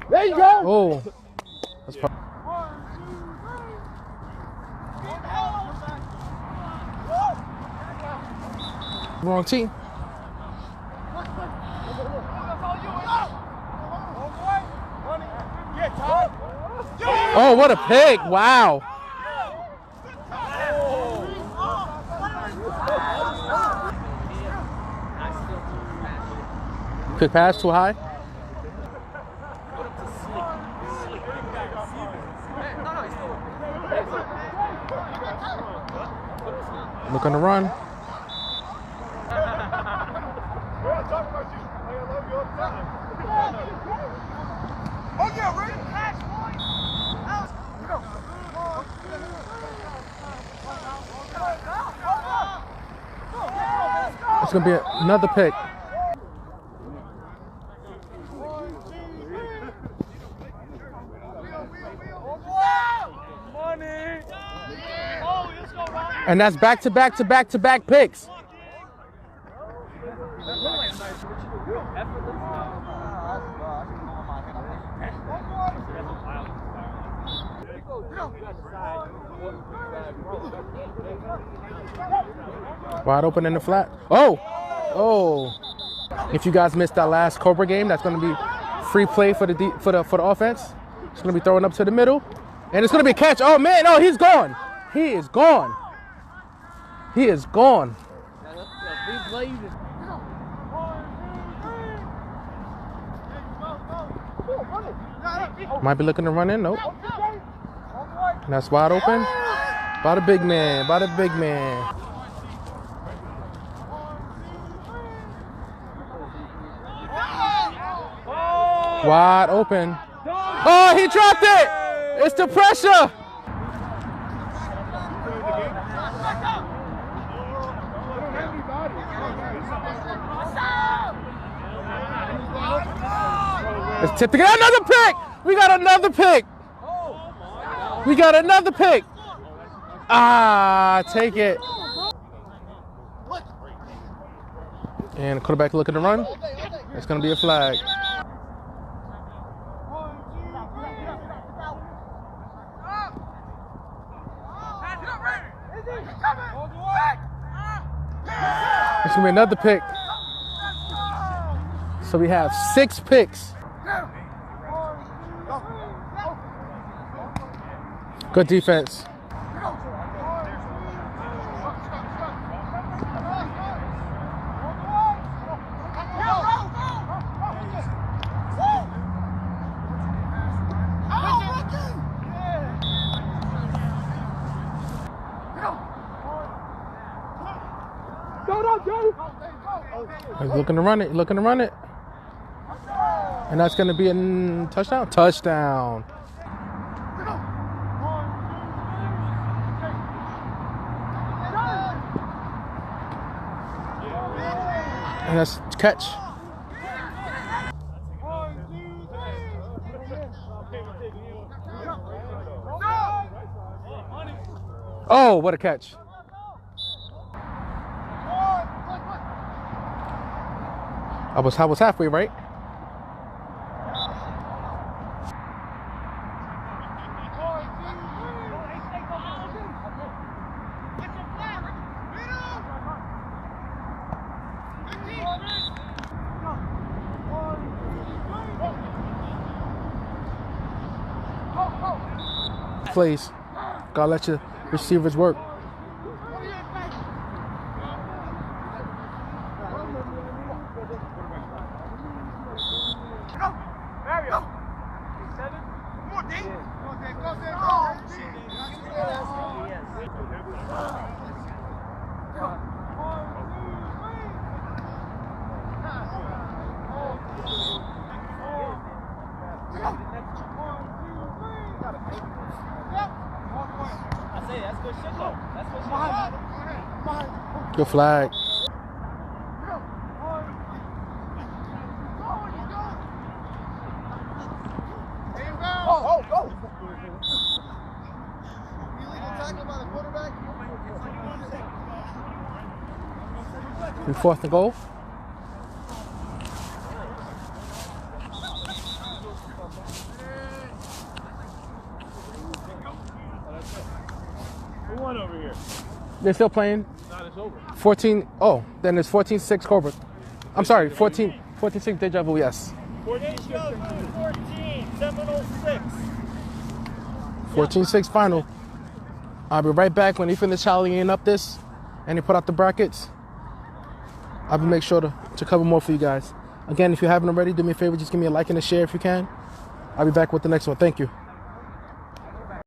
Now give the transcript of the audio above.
There you go. Oh. That's wrong team. Oh, what a pick. Wow. Quick pass, too high. Look on the run. It's going to be another pick. And that's back-to-back-to-back-to-back picks. Wide open in the flat. Oh! Oh! If you guys missed that last Cobra game, that's going to be free play for the offense. It's going to be throwing up to the middle. And it's going to be a catch. Oh, man. Oh, he's gone. He is gone. He is gone. Might be looking to run in. Nope. And that's wide open. By the big man. By the big man. Wide open. Oh, he dropped it. It's the pressure. It's tipped to get another pick. We got another pick. We got another pick. Ah, take it. And the quarterback looking to run. It's going to be a flag. It's going to be another pick. So we have 6 picks. Good defense. He's looking to run it, looking to run it. And that's going to be a touchdown? Touchdown. And that's catch. Oh, what a catch. I was halfway, right? Plays. Gotta let your receivers work. Good flag. And 4th and goal. Who won over here? They're still playing. Not it's over. 14. Oh, then it's 14-6 Cobra. I'm sorry, 14-6 Deja Vu, yes. 14, Seminoles 6. 14-6 final. I'll be right back when they finish tallying up this and they put out the brackets. I'll be make sure to cover more for you guys. Again, if you haven't already, do me a favor, just give me a like and a share if you can. I'll be back with the next one. Thank you.